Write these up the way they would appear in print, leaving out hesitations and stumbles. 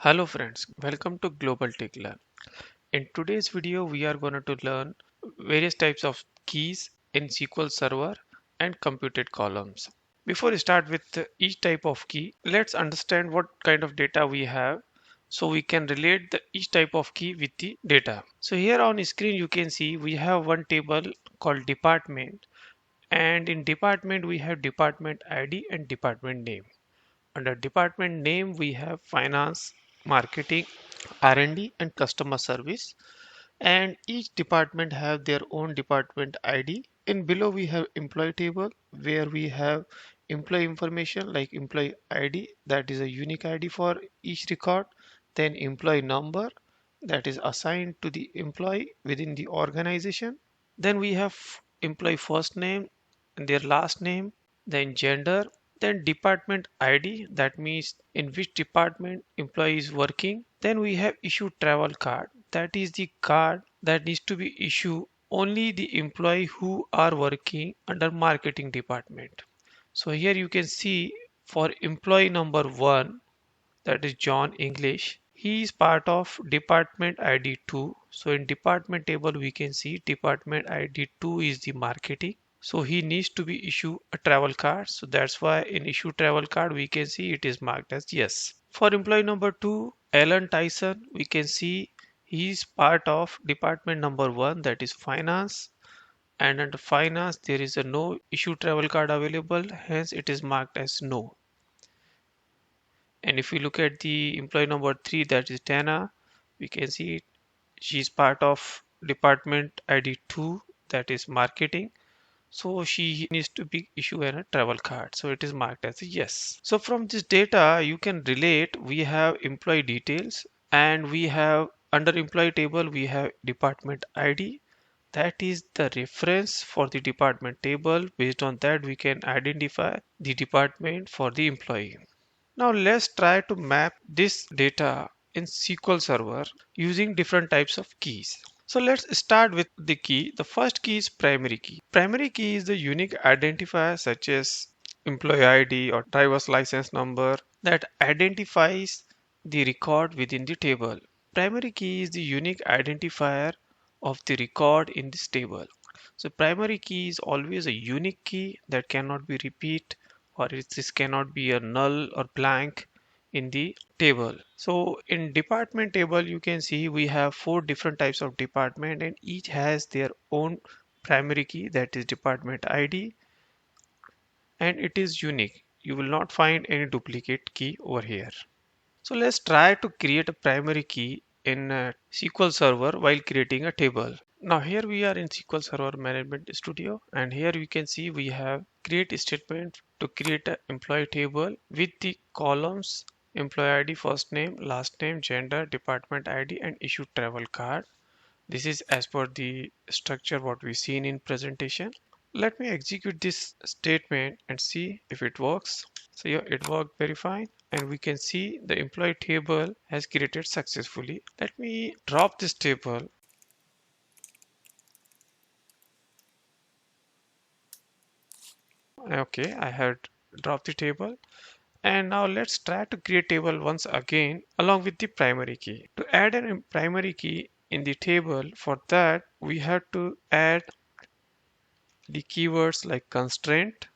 Hello friends, welcome to Global Tech Learn. In today's video, we are going to learn various types of keys in SQL Server and computed columns. Before we start with each type of key, let's understand what kind of data we have so we can relate each type of key with the data. So here on screen you can see we have one table called department, and in department we have department ID and department name. Under department name, we have finance, marketing, R&D, and customer service. And each department have their own department ID. In below, we have employee table where we have employee information like employee ID, that is a unique ID for each record. Then employee number, that is assigned to the employee within the organization. Then we have employee first name and their last name, then gender, then department ID, that means in which department employee is working. Then we have issue travel card, that is the card that needs to be issued only the employee who are working under marketing department. So here you can see for employee number 1, that is John English. He is part of department ID 2. So in department table we can see department ID 2 is the marketing. So he needs to be issue a travel card. So that's why in issue travel card we can see it is marked as yes. For employee number 2, Alan Tyson, we can see he is part of department number 1, that is finance. And under finance there is a no issue travel card available, hence it is marked as no. And if we look at the employee number 3, that is Dana, we can see she's part of department ID 2, that is marketing. So she needs to be issued a travel card. So it is marked as a yes. So from this data, you can relate we have employee details, and we have under employee table, we have department ID. That is the reference for the department table. Based on that, we can identify the department for the employee. Now let's try to map this data in SQL Server using different types of keys. So let's start with the key. The first key is primary key. Primary key is the unique identifier such as employee ID or driver's license number that identifies the record within the table. Primary key is the unique identifier of the record in this table. So primary key is always a unique key that cannot be repeat, or this cannot be a null or blank in the table. So in department table you can see we have 4 different types of department, and each has their own primary key, that is department ID, and it is unique. You will not find any duplicate key over here. So let's try to create a primary key in SQL Server while creating a table. Now here we are in SQL Server Management Studio, and here you can see we have create statement to create an employee table with the columns employee ID, first name, last name, gender, department ID, and issue travel card. This is as per the structure what we seen in presentation. Let me execute this statement and see if it works. So yeah, it worked very fine, and we can see the employee table has created successfully. Let me drop this table. Okay, I have dropped the table, and now let's try to create table once again along with the primary key. To add a primary key in the table, for that we have to add the keywords like constraint.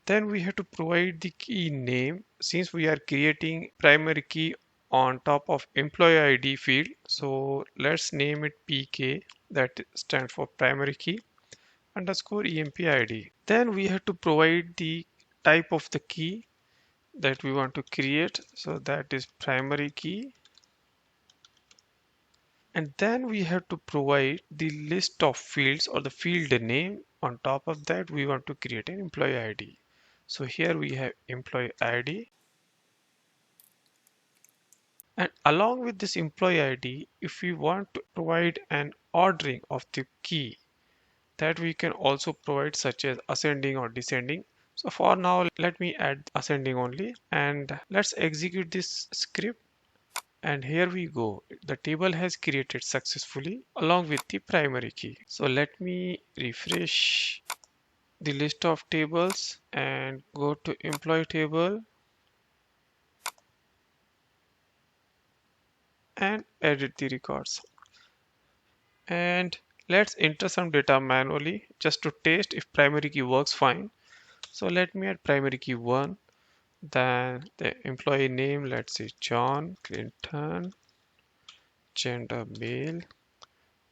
Then we have to provide the key name since we are creating primary key on top of employee ID field. So let's name it PK, that stands for primary key underscore EMP ID. Then we have to provide the type of the key that we want to create. So that is primary key. And then we have to provide the list of fields or the field name. On top of that, we want to create an employee ID. So here we have employee ID. And along with this employee ID, if we want to provide an ordering of the key, that we can also provide such as ascending or descending. So for now, let me add ascending only, and let's execute this script. And here we go. The table has created successfully along with the primary key. So let me refresh the list of tables and go to employee table. and edit the records. And let's enter some data manually just to test if primary key works fine. So let me add primary key 1, then the employee name, let's say John Clinton, gender male,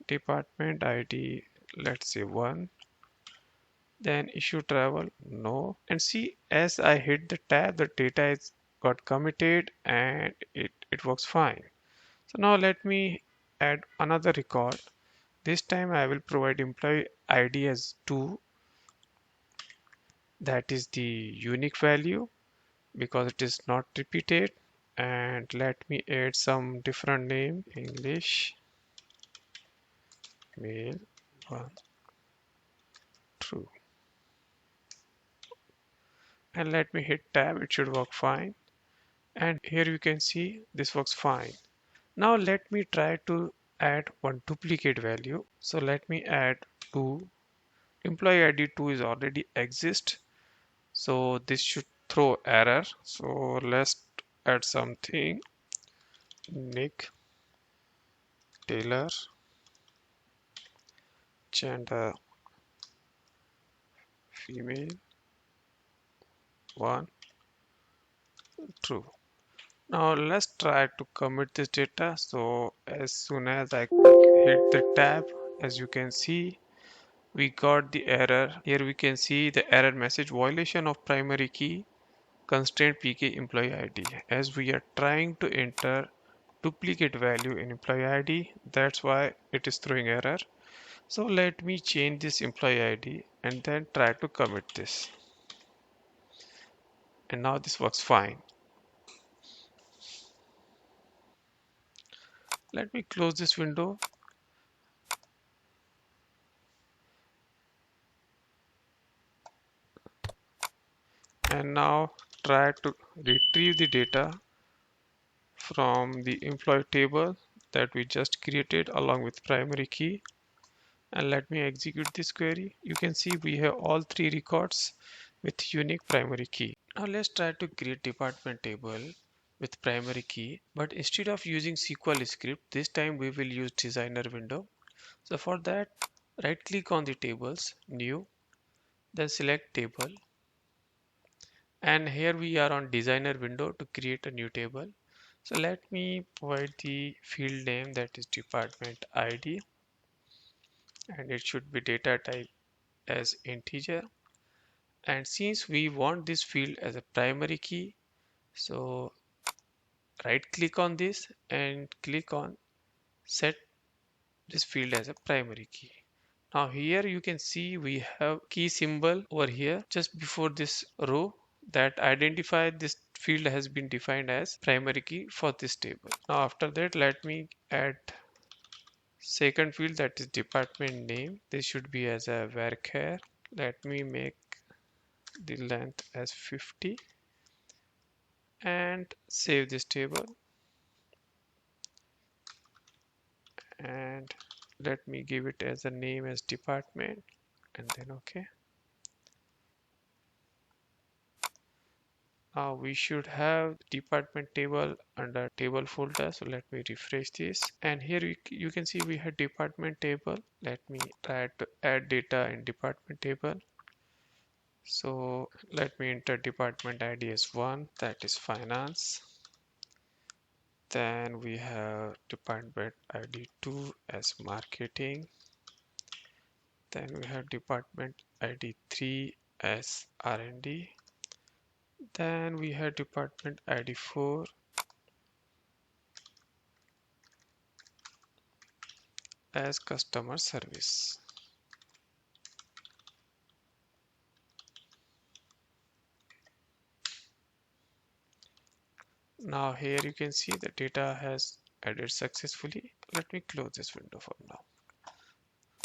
department ID, let's say 1, then issue travel, no. And see, as I hit the tab, the data is got committed and it works fine. So now let me add another record. This time I will provide employee ID as 2, that is the unique value because it is not repeated. And let me add some different name, English male 1, true. And let me hit tab, it should work fine. And here you can see this works fine. Now let me try to add one duplicate value. So let me add 2. Employee ID 2 is already exist. So this should throw error. So let's add something. Nick Taylor, gender female 1, true. Now let's try to commit this data. So as soon as I hit the tab, as you can see, we got the error. Here we can see the error message, violation of primary key constraint pk employee id, as we are trying to enter duplicate value in employee id, that's why it is throwing error. So let me change this employee id and then try to commit this, and now this works fine. Let me close this window and now try to retrieve the data from the employee table that we just created along with primary key. And let me execute this query. You can see we have all 3 records with unique primary key. Now let's try to create department table with primary key, but instead of using SQL script, this time we will use designer window. So for that, right click on the tables, new, then select table, and here we are on designer window to create a new table. So let me provide the field name, that is department ID, and it should be data type as integer. And since we want this field as a primary key, so right click on this and click on set this field as a primary key. Now here you can see we have key symbol over here just before this row that identify this field has been defined as primary key for this table. Now after that, let me add second field, that is department name. This should be as a varchar. Let me make the length as 50 and save this table, and let me give it as a name as department and then okay. Now we should have department table under table folder. So let me refresh this, and here you can see we have department table. Let me try to add data in department table. So let me enter department ID as 1, that is finance. Then we have department ID 2 as marketing. Then we have department ID 3 as R&D. Then we have department ID 4 as customer service. Now here you can see the data has added successfully. Let me close this window for now.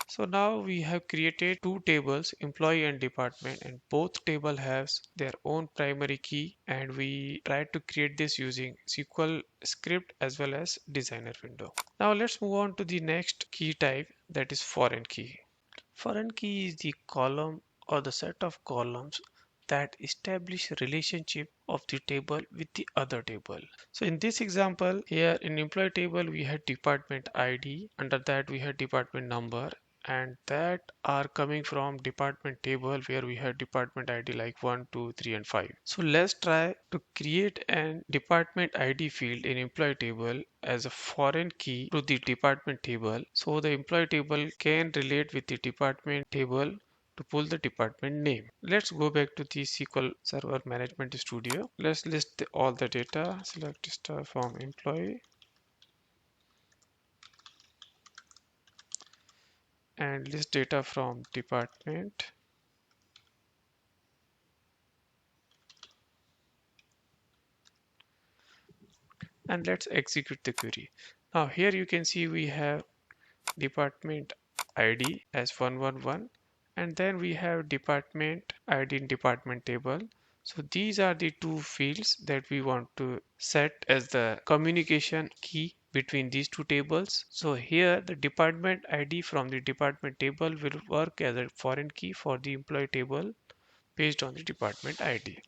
So now we have created 2 tables, employee and department, and both table has their own primary key, and we tried to create this using SQL script as well as designer window. Now let's move on to the next key type, that is foreign key. Foreign key is the column or the set of columns that establish relationship of the table with the other table. So in this example here in employee table we had department ID, under that we had department number, and that are coming from department table where we had department ID like 1, 2, 3 and 5. So let's try to create an department ID field in employee table as a foreign key to the department table, so the employee table can relate with the department table to pull the department name. Let's go back to the SQL Server Management Studio. Let's list all the data. Select star from employee and list data from department. And let's execute the query. Now here you can see we have department ID as 111, and then we have department ID in department table. So these are the two fields that we want to set as the communication key between these two tables. So here the department ID from the department table will work as a foreign key for the employee table based on the department ID.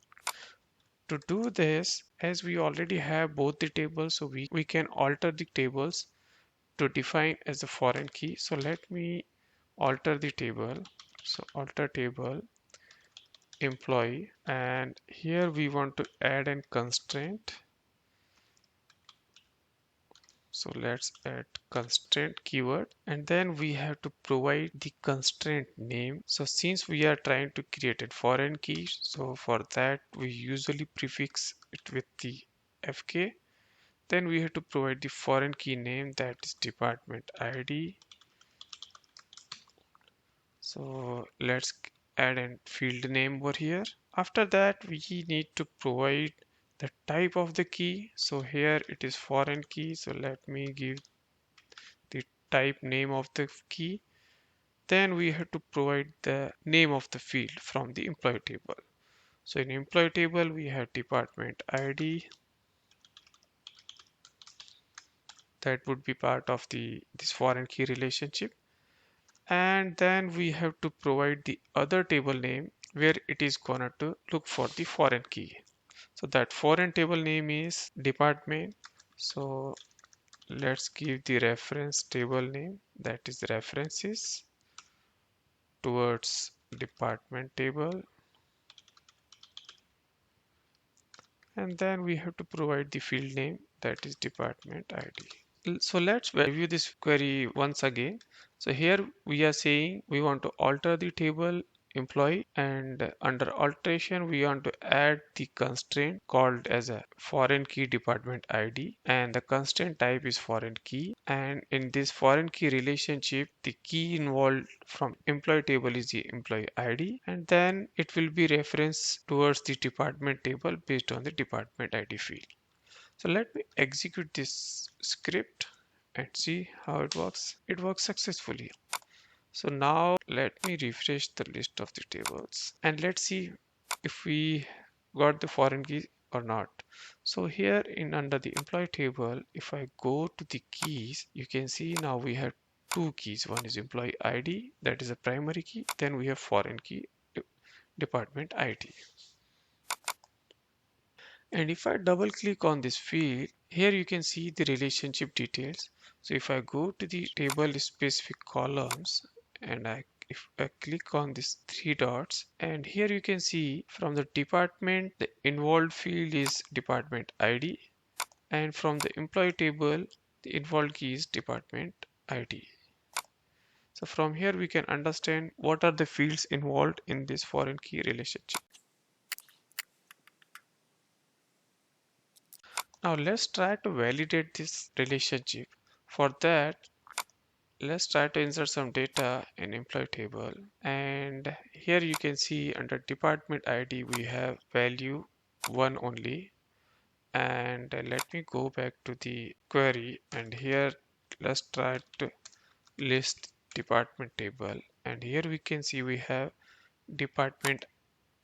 To do this, as we already have both the tables, so we can alter the tables to define as a foreign key. So let me alter the table. So alter table employee, and here we want to add a constraint. So let's add constraint keyword, and then we have to provide the constraint name. So since we are trying to create a foreign key, so for that we usually prefix it with the fk. Then we have to provide the foreign key name, that is department ID. So let's add a field name over here. After that, we need to provide the type of the key. So here it is foreign key. So let me give the type name of the key. Then we have to provide the name of the field from the employee table. So in employee table, we have department ID. That would be part of this foreign key relationship. And then we have to provide the other table name where it is gonna to look for the foreign key. So that foreign table name is department. So let's give the reference table name, that is references towards department table, and then we have to provide the field name, that is department ID. So let's review this query once again. So here we are saying we want to alter the table employee, and under alteration we want to add the constraint called as a foreign key department ID, and the constraint type is foreign key, and in this foreign key relationship the key involved from employee table is the employee ID, and then it will be referenced towards the department table based on the department ID field. So let me execute this script and see how it works. It works successfully. So now let me refresh the list of the tables and let's see if we got the foreign key or not. So here in under the employee table, if I go to the keys, you can see now we have two keys. One is employee ID, that is a primary key. Then we have foreign key, department ID. And if I double click on this field, here you can see the relationship details. So if I go to the table specific columns and if I click on these three dots, and here you can see from the department, the involved field is department ID, and from the employee table, the involved key is department ID. So from here we can understand what are the fields involved in this foreign key relationship. Now let's try to validate this relationship. For that, let's try to insert some data in employee table. And here you can see under department ID, we have value 1 only. And let me go back to the query. And here, let's try to list department table. And here we can see we have department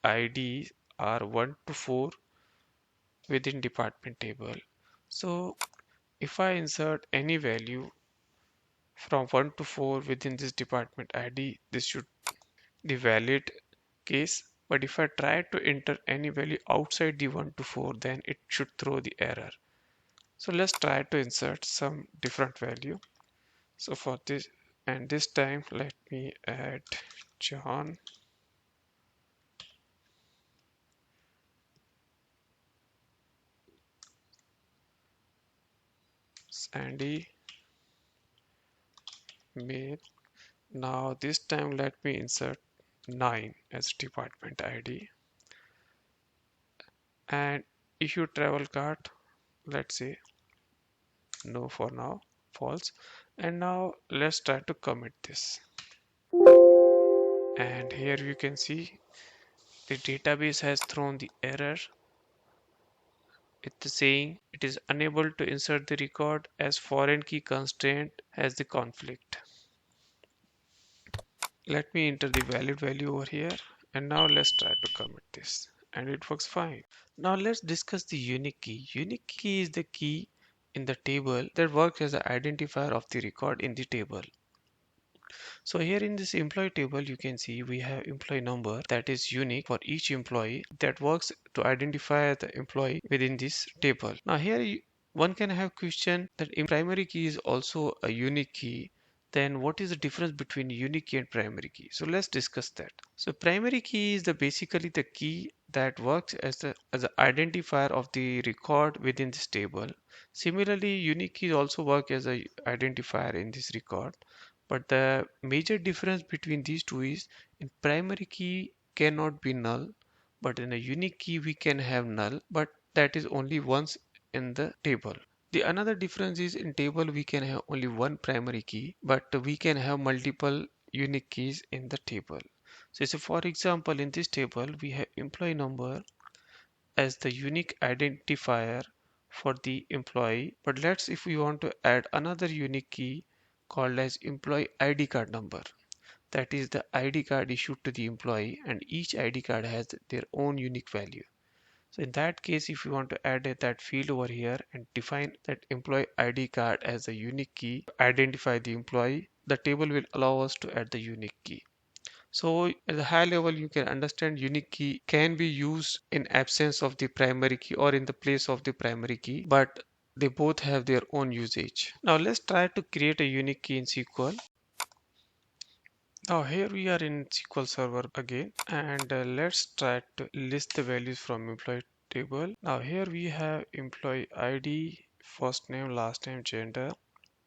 ID are 1 to 4 within department table. So if I insert any value from 1 to 4 within this department ID, this should be the valid case. But if I try to enter any value outside the 1 to 4, then it should throw the error. So let's try to insert some different value. So for this, and this time let me add John, Sandy, May. Now this time let me insert 9 as department ID, and issue travel card, let's say no for now, false. And now let's try to commit this. And here you can see the database has thrown the error. It's saying it is unable to insert the record as foreign key constraint has the conflict. Let me enter the valid value over here, and now let's try to commit this, and it works fine. Now let's discuss the unique key. Unique key is the key in the table that works as an identifier of the record in the table. So here in this employee table, you can see we have employee number that is unique for each employee that works to identify the employee within this table. Now here one can have question that in primary key is also a unique key. Then what is the difference between unique key and primary key? So let's discuss that. So primary key is basically the key that works as the identifier of the record within this table. Similarly, unique keys also work as a identifier in this record. But the major difference between these two is in primary key cannot be null, but in a unique key we can have null, but that is only once in the table. The another difference is in table we can have only one primary key, but we can have multiple unique keys in the table. So for example, in this table we have employee number as the unique identifier for the employee, but let's if we want to add another unique key called as employee ID card number. That is the ID card issued to the employee, and each ID card has their own unique value. So in that case, if you want to add that field over here and define that employee ID card as a unique key, identify the employee, the table will allow us to add the unique key. So at the high level, you can understand unique key can be used in absence of the primary key or in the place of the primary key, but they both have their own usage. Now let's try to create a unique key in SQL. Now here we are in SQL Server again, and let's try to list the values from employee table. Now here we have employee ID, first name, last name, gender,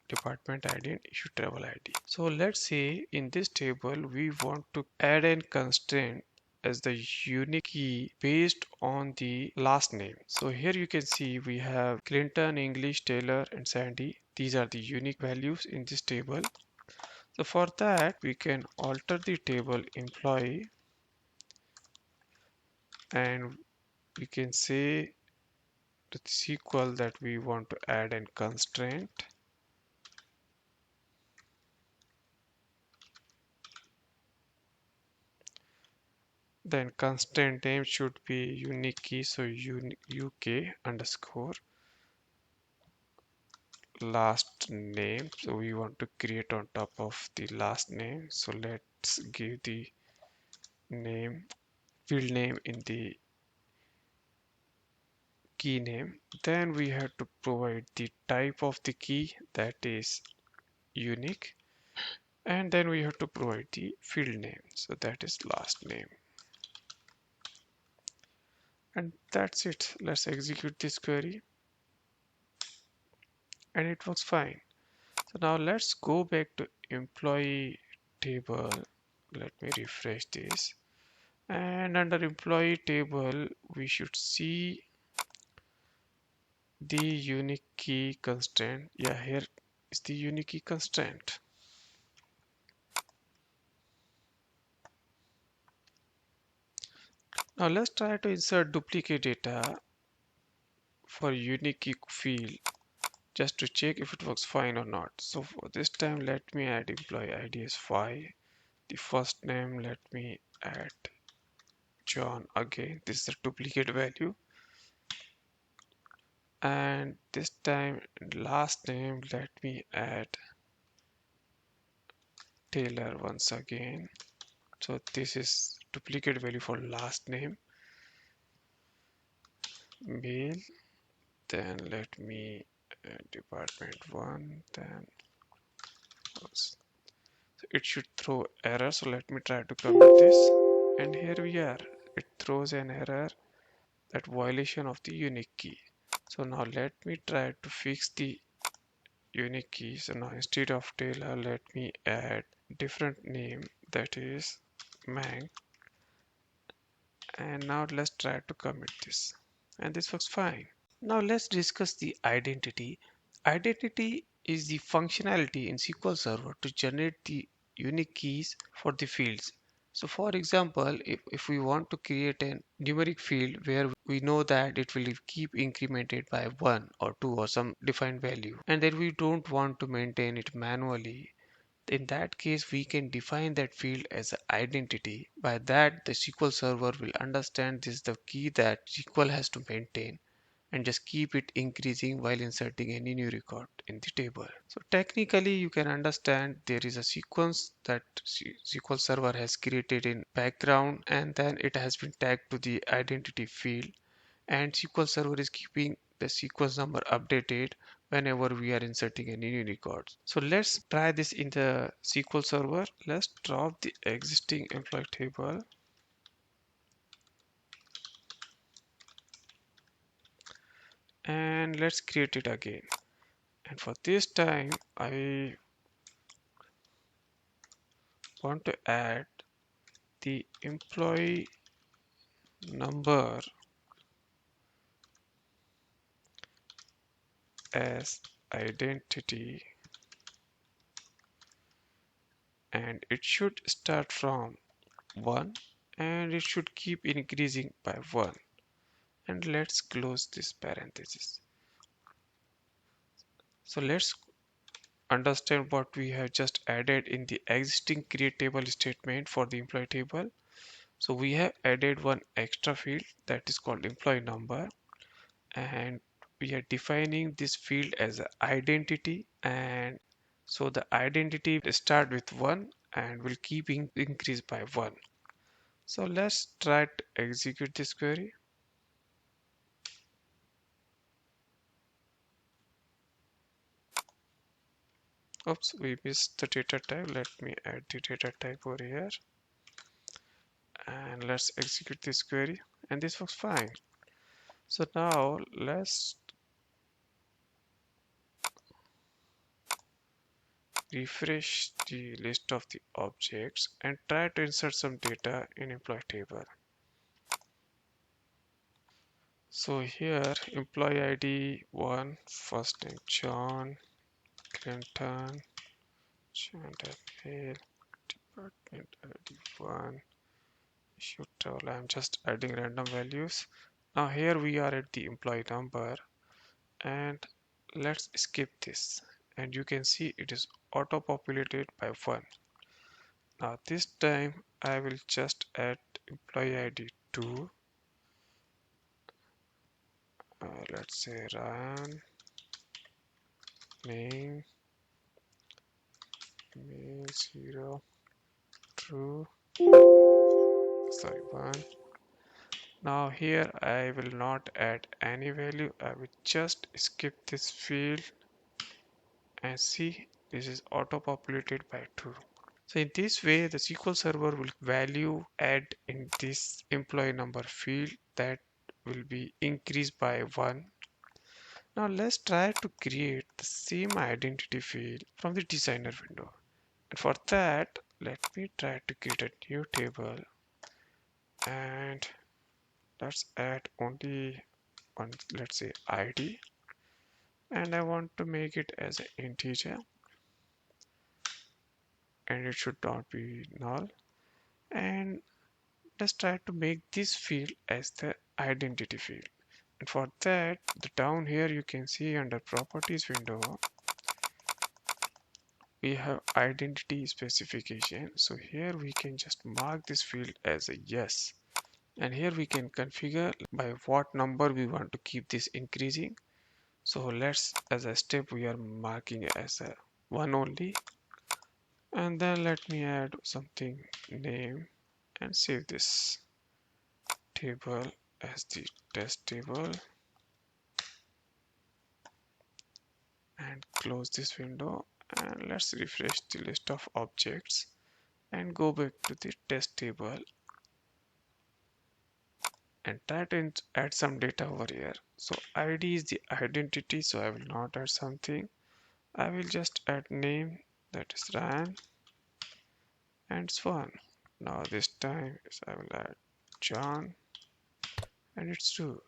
department ID, and issue travel ID. So let's say in this table we want to add a constraint as the unique key based on the last name. So here you can see we have Clinton, English, Taylor, and Sandy. These are the unique values in this table. So for that, we can alter the table employee, and we can say to SQL that we want to add a constraint. Then constraint name should be unique key, so UK underscore last name. So we want to create on top of the last name. So let's give the name, field name in the key name. Then we have to provide the type of the key, that is unique, and then we have to provide the field name, so that is last name. And that's it. Let's execute this query, and it works fine. So now let's go back to employee table. Let me refresh this, and under employee table we should see the unique key constraint. Yeah, here is the unique key constraint. Now let's try to insert duplicate data for unique key field just to check if it works fine or not. So for this time, let me add employee ID as 5. The first name, let me add John again. This is a duplicate value. And this time, last name, let me add Taylor once again. So this is duplicate value for last name, mail. Then let me department one. Then so it should throw error. So let me try to commit this. And here we are. It throws an error, that violation of the unique key. So now let me try to fix the unique key. So now instead of Taylor, let me add different name, that is Mang. And now let's try to commit this. And this works fine. Now let's discuss the identity. Identity is the functionality in SQL Server to generate the unique keys for the fields. So for example, if we want to create a numeric field where we know that it will keep incremented by 1 or 2 or some defined value, and then we don't want to maintain it manually, in that case we can define that field as an identity. By that the SQL Server will understand this is the key that SQL has to maintain and just keep it increasing while inserting any new record in the table. So technically you can understand there is a sequence that SQL Server has created in background, and then it has been tagged to the identity field, and SQL Server is keeping the sequence number updated whenever we are inserting any new records. So let's try this in the SQL Server. Let's drop the existing employee table and let's create it again. And for this time I want to add the employee number as identity, and it should start from 1 and it should keep increasing by 1. And let's close this parenthesis. So let's understand what we have just added in the existing create table statement for the employee table. So we have added one extra field that is called employee number, and we are defining this field as an identity, and so the identity start with 1 and will keep increase by 1. So let's try to execute this query. Oops, we missed the data type. Let me add the data type over here and let's execute this query, and this works fine. So now let's refresh the list of the objects and try to insert some data in employee table. So here employee ID 1, first name John, Clinton, gender male, department ID 1, issue travel. I'm just adding random values. Now here we are at the employee number, and let's skip this, and you can see it is auto populated by 1. Now this time I will just add employee ID 2. Let's say Ryan, name, mail 0, true, sorry 1. Now here I will not add any value. I will just skip this field and see this is auto populated by 2. So in this way the SQL Server will value add in this employee number field that will be increased by 1. Now let's try to create the same identity field from the designer window. And for that, let me try to create a new table, and let's add only one, let's say ID, and I want to make it as an integer, and it should not be null. And let's try to make this field as the identity field. And for that, the down here you can see under properties window, we have identity specification. So here we can just mark this field as a yes, and here we can configure by what number we want to keep this increasing. So let's, as a step, we are marking as a 1 only, and then let me add something name, and save this table as the test table and close this window, and let's refresh the list of objects and go back to the test table and try to add some data over here. So ID is the identity, so I will not add something. I will just add name, that is Ryan, and Swan. Now this time I will add John, and it's true.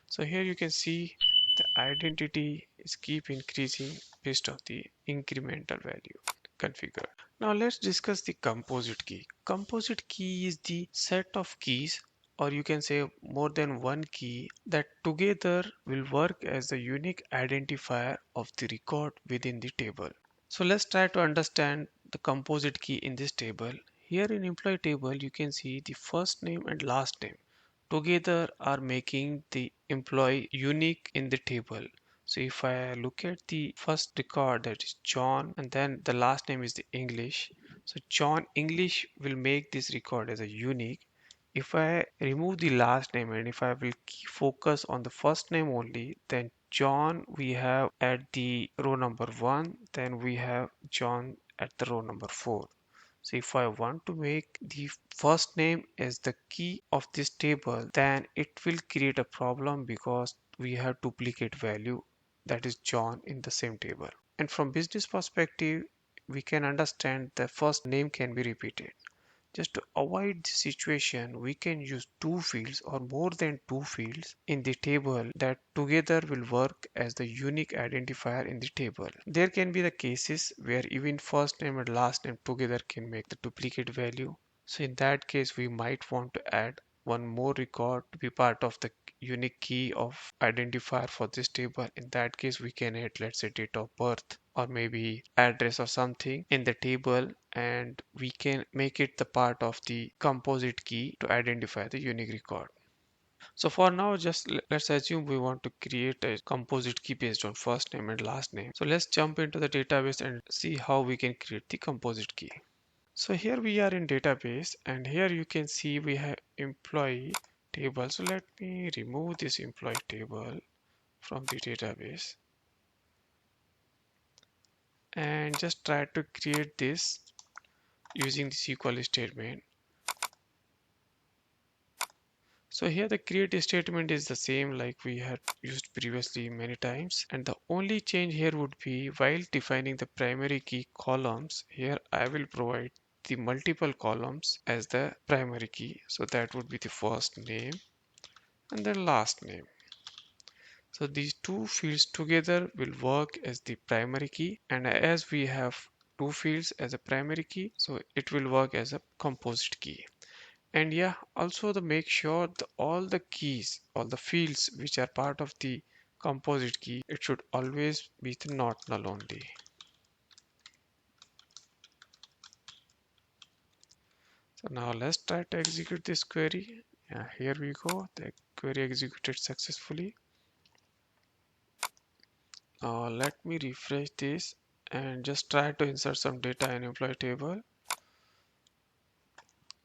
So here you can see the identity is keep increasing based on the incremental value configured. Now let's discuss the composite key. Composite key is the set of keys, or you can say more than one key, that together will work as the unique identifier of the record within the table. So let's try to understand the composite key in this table. Here in employee table, you can see the first name and last name together are making the employee unique in the table. So if I look at the first record, that is John, and then the last name is the English. So John English will make this record as a unique. If I remove the last name and if I will focus on the first name only, then John we have at the row number 1, then we have John at the row number 4. So if I want to make the first name as the key of this table, then it will create a problem because we have duplicate value, that is John, in the same table. And from business perspective, we can understand the first name can be repeated. Just to avoid the situation, we can use two fields or more than two fields in the table that together will work as the unique identifier in the table. There can be the cases where even first name and last name together can make the duplicate value. So in that case, we might want to add one more record to be part of the unique key of identifier for this table. In that case, we can add, let's say, date of birth or maybe address or something in the table, and we can make it the part of the composite key to identify the unique record. So for now, just let's assume we want to create a composite key based on first name and last name. So let's jump into the database and see how we can create the composite key. So here we are in database, and here you can see we have employee table. So let me remove this employee table from the database and just try to create this using the SQL statement. So here the create statement is the same like we had used previously many times, and the only change here would be while defining the primary key columns, here I will provide the multiple columns as the primary key. So that would be the first name and then last name. So these two fields together will work as the primary key, and as we have two fields as a primary key, so it will work as a composite key. And yeah, also the make sure all the keys, all the fields which are part of the composite key, it should always be the not null only. So now let's try to execute this query. Yeah, here we go. The query executed successfully. Let me refresh this and just try to insert some data in employee table.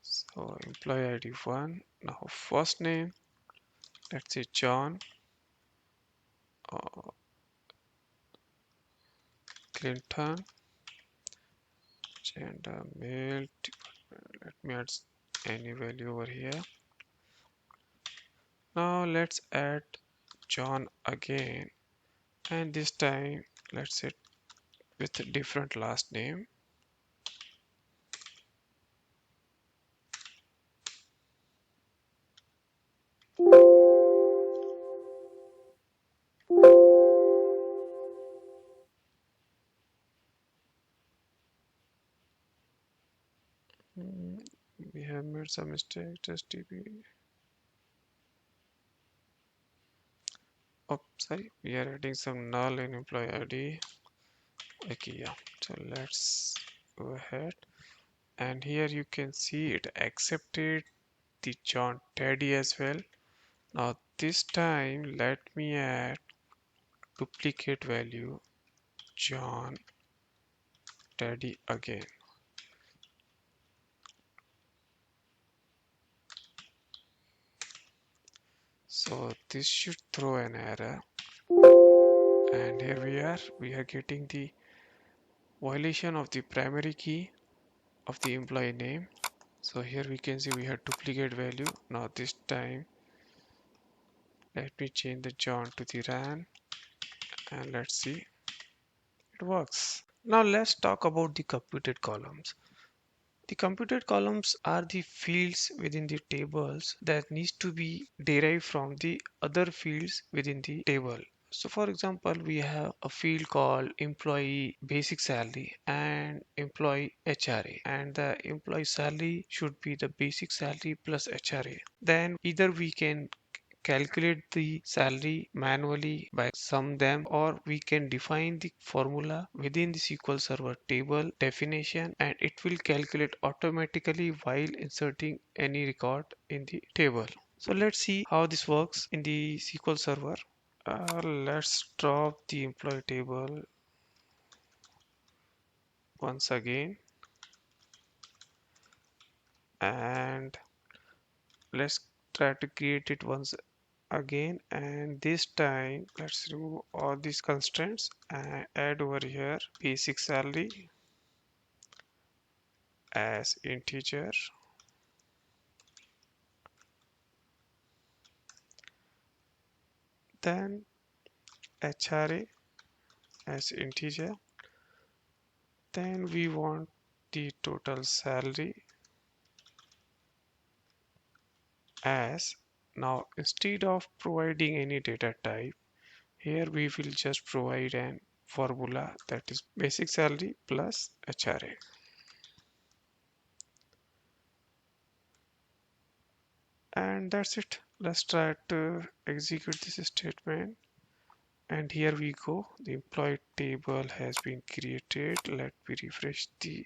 So employee ID 1. Now first name, let's say John, uh, Clinton, gender male. Let me add any value over here. Now let's add John again, and this time let's say with a different last name. Hmm, we have made some mistake. Just TP. Oh, sorry. We are adding some null in employee ID. Okay, yeah. So let's go ahead. And here you can see it accepted the John Teddy as well. Now this time let me add duplicate value John Teddy again. So this should throw an error. And here we are getting the violation of the primary key of the employee name. So here we can see we have duplicate value. Now this time let me change the John to the Ran and let's see it works. Now let's talk about the computed columns. The computed columns are the fields within the tables that needs to be derived from the other fields within the table. So for example, we have a field called employee basic salary and employee HRA, and the employee salary should be the basic salary plus HRA. Then either we can calculate the salary manually by sum them, or we can define the formula within the SQL Server table definition and it will calculate automatically while inserting any record in the table. So let's see how this works in the SQL Server. Let's drop the employee table once again and let's try to create it once again, and this time let's remove all these constraints and add over here basic salary as integer, then HRA as integer, then we want the total salary as, now instead of providing any data type, here we will just provide an formula that is basic salary plus HRA. And that's it. Let's try to execute this statement. And here we go. The employee table has been created. Let me refresh the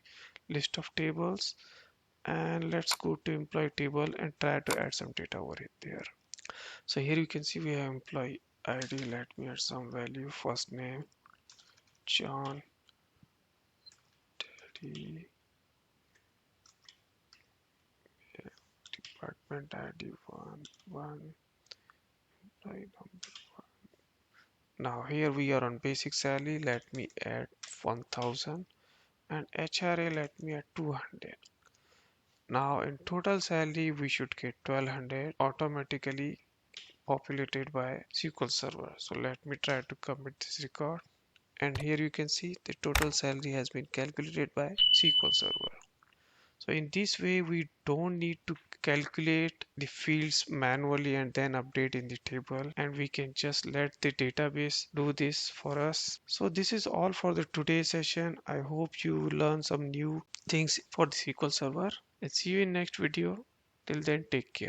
list of tables. And let's go to employee table and try to add some data over it there. So here you can see we have employee ID. Let me add some value. First name, John, Daddy, department ID 1, employee number. Now here we are on basic salary. Let me add 1000 and HRA let me add 200. Now in total salary we should get 1200 automatically populated by SQL Server. So let me try to commit this record, and here you can see the total salary has been calculated by SQL Server. So in this way we don't need to calculate the fields manually and then update in the table, and we can just let the database do this for us. So this is all for the today's session. I hope you learn some new things for the SQL Server, and see you in next video. Till then, take care.